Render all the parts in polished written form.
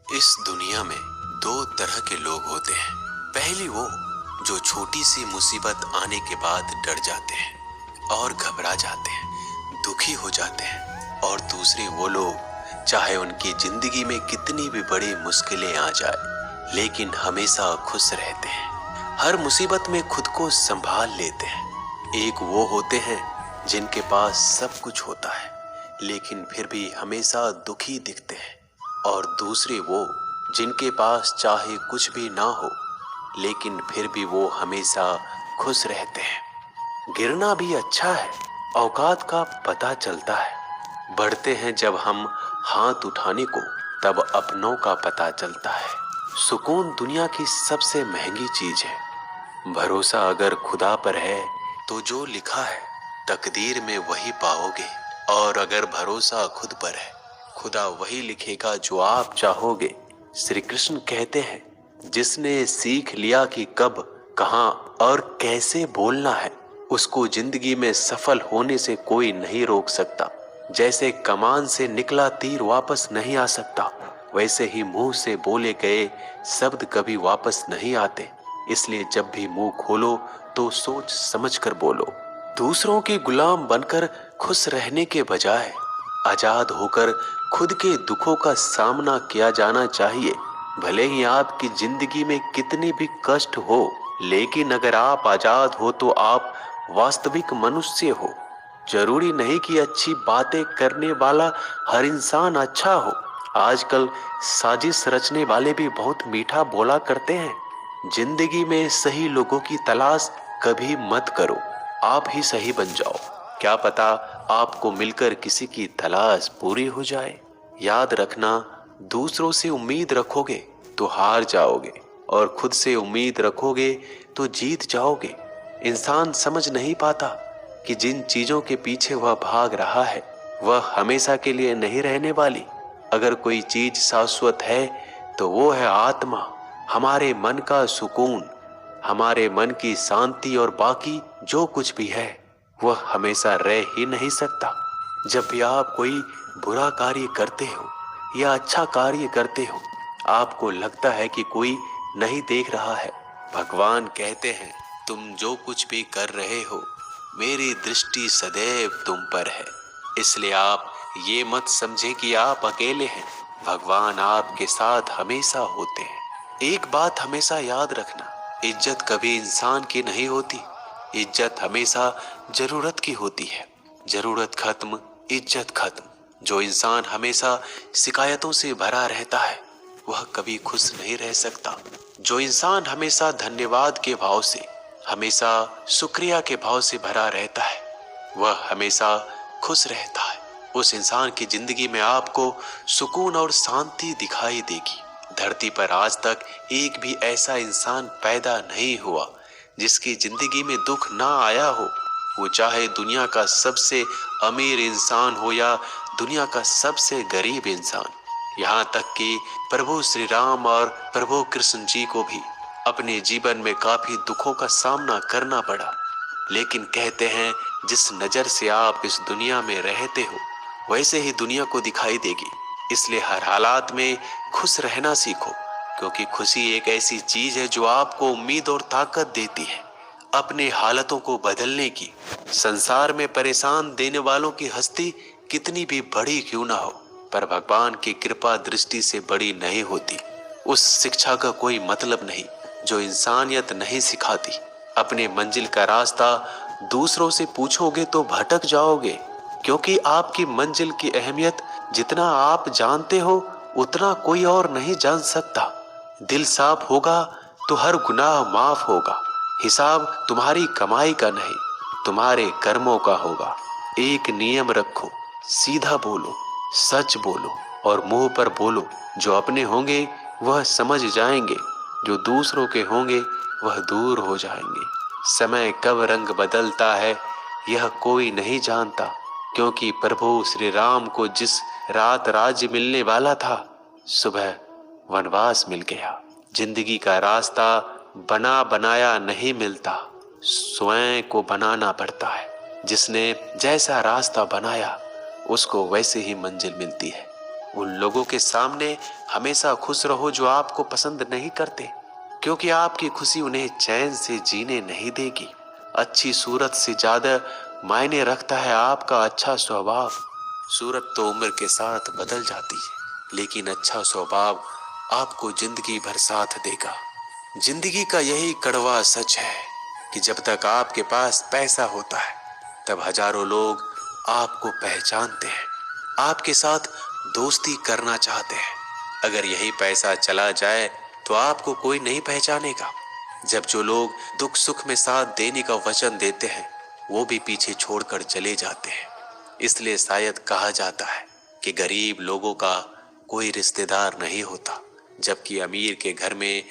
इस दुनिया में दो तरह के लोग होते हैं। पहली वो जो छोटी सी मुसीबत आने के बाद डर जाते हैं और घबरा जाते हैं, दुखी हो जाते हैं। और दूसरे वो लोग चाहे उनकी जिंदगी में कितनी भी बड़ी मुश्किलें आ जाए लेकिन हमेशा खुश रहते हैं, हर मुसीबत में खुद को संभाल लेते हैं। एक वो होते हैं जिनके पास सब कुछ होता है लेकिन फिर भी हमेशा दुखी दिखते हैं, और दूसरे वो जिनके पास चाहे कुछ भी ना हो लेकिन फिर भी वो हमेशा खुश रहते हैं। गिरना भी अच्छा है, औकात का पता चलता है। बढ़ते हैं जब हम हाथ उठाने को, तब अपनों का पता चलता है। सुकून दुनिया की सबसे महंगी चीज है। भरोसा अगर खुदा पर है तो जो लिखा है तकदीर में वही पाओगे, और अगर भरोसा खुद पर है खुदा वही लिखेगा जो आप चाहोगे। श्री कृष्ण कहते हैं, जिसने सीख लिया कि कब, कहां और कैसे बोलना है, उसको जिंदगी में सफल होने से कोई नहीं रोक सकता। जैसे कमान से निकला तीर वापस नहीं आ सकता, वैसे ही मुंह से बोले गए शब्द कभी वापस नहीं आते। इसलिए जब भी मुंह खोलो तो सोच समझ कर बोलो। दूसरों के गुलाम बनकर खुश रहने के बजाय आजाद होकर खुद के दुखों का सामना किया जाना चाहिए। भले ही आपकी जिंदगी में कितनी भी कष्ट हो, लेकिन अगर आप आजाद हो तो आप वास्तविक मनुष्य हो। जरूरी नहीं कि अच्छी बातें करने वाला हर इंसान अच्छा हो। आजकल साजिश रचने वाले भी बहुत मीठा बोला करते हैं। जिंदगी में सही लोगों की तलाश कभी मत करो, आप ही सही बन जाओ। क्या पता आपको मिलकर किसी की तलाश पूरी हो जाए। याद रखना, दूसरों से उम्मीद रखोगे तो हार जाओगे, और खुद से उम्मीद रखोगे तो जीत जाओगे। इंसान समझ नहीं पाता कि जिन चीजों के पीछे वह भाग रहा है वह हमेशा के लिए नहीं रहने वाली। अगर कोई चीज शाश्वत है तो वो है आत्मा, हमारे मन का सुकून, हमारे मन की शांति। और बाकी जो कुछ भी है वह हमेशा रह ही नहीं सकता। जब भी आप कोई बुरा कार्य करते हो या अच्छा कार्य करते हो, आपको लगता है कि कोई नहीं देख रहा है। भगवान कहते हैं, तुम जो कुछ भी कर रहे हो मेरी दृष्टि सदैव तुम पर है। इसलिए आप ये मत समझें कि आप अकेले हैं, भगवान आपके साथ हमेशा होते हैं। एक बात हमेशा याद रखना, इज्जत कभी इंसान की नहीं होती, इज्जत हमेशा जरूरत की होती है। जरूरत खत्म, इज्जत खत्म। जो इंसान हमेशा शिकायतों से भरा रहता है वह कभी खुश नहीं रह सकता। जो इंसान हमेशा धन्यवाद के भाव से, हमेशा शुक्रिया के भाव से भरा रहता है वह हमेशा खुश रहता है। उस इंसान की जिंदगी में आपको सुकून और शांति दिखाई देगी। धरती पर आज तक एक भी ऐसा इंसान पैदा नहीं हुआ जिसकी जिंदगी में दुख ना आया हो। वो चाहे दुनिया का सबसे अमीर इंसान हो या दुनिया का सबसे गरीब इंसान। यहाँ तक कि प्रभु श्री राम और प्रभु कृष्ण जी को भी अपने जीवन में काफी दुखों का सामना करना पड़ा। लेकिन कहते हैं, जिस नजर से आप इस दुनिया में रहते हो वैसे ही दुनिया को दिखाई देगी। इसलिए हर हालात में खुश रहना सीखो, क्योंकि खुशी एक ऐसी चीज है जो आपको उम्मीद और ताकत देती है अपने हालतों को बदलने की। संसार में परेशान देने वालों की हस्ती कितनी भी बड़ी क्यों ना हो, पर भगवान की कृपा दृष्टि से बड़ी नहीं होती। उस शिक्षा का कोई मतलब नहीं जो इंसानियत नहीं सिखाती। अपने मंजिल का रास्ता दूसरों से पूछोगे तो भटक जाओगे, क्योंकि आपकी मंजिल की अहमियत जितना आप जानते हो उतना कोई और नहीं जान सकता। दिल साफ होगा तो हर गुनाह माफ होगा। हिसाब तुम्हारी कमाई का नहीं, तुम्हारे कर्मों का होगा। एक नियम रखो, सीधा बोलो, सच बोलो और मुंह पर बोलो। जो अपने होंगे वह समझ जाएंगे, जो दूसरों के होंगे वह दूर हो जाएंगे। समय कब रंग बदलता है यह कोई नहीं जानता, क्योंकि प्रभु श्री राम को जिस रात राज्य मिलने वाला था सुबह वनवास मिल गया। जिंदगी का रास्ता बना बनाया नहीं मिलता, स्वयं को बनाना पड़ता है। जिसने जैसा रास्ता बनाया उसको वैसे ही मंजिल मिलती है। उन लोगों के सामने हमेशा खुश रहो जो आपको पसंद नहीं करते, क्योंकि आपकी खुशी उन्हें चैन से जीने नहीं देगी। अच्छी सूरत से ज्यादा मायने रखता है आपका अच्छा स्वभाव। सूरत तो उम्र के साथ बदल जाती है, लेकिन अच्छा स्वभाव आपको जिंदगी भर साथ देगा। जिंदगी का यही कड़वा सच है कि जब तक आपके पास पैसा होता है, तब हजारों लोग आपको पहचानते हैं, आपके साथ दोस्ती करना चाहते हैं। अगर यही पैसा चला जाए तो आपको कोई नहीं पहचानेगा। जब जो लोग दुख सुख में साथ देने का वचन देते हैं, वो भी पीछे छोड़कर चले जाते हैं। इसलिए शायद कहा जाता है कि गरीब लोगों का कोई रिश्तेदार नहीं होता, जबकि अमीर के घर में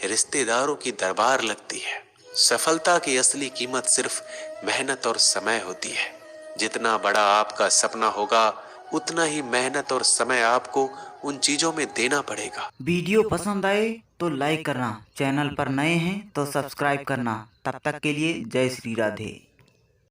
रिश्तेदारों की दरबार लगती है। सफलता की असली कीमत सिर्फ मेहनत और समय होती है। जितना बड़ा आपका सपना होगा, उतना ही मेहनत और समय आपको उन चीजों में देना पड़ेगा। वीडियो पसंद आए तो लाइक करना, चैनल पर नए हैं तो सब्सक्राइब करना। तब तक के लिए जय श्री राधे।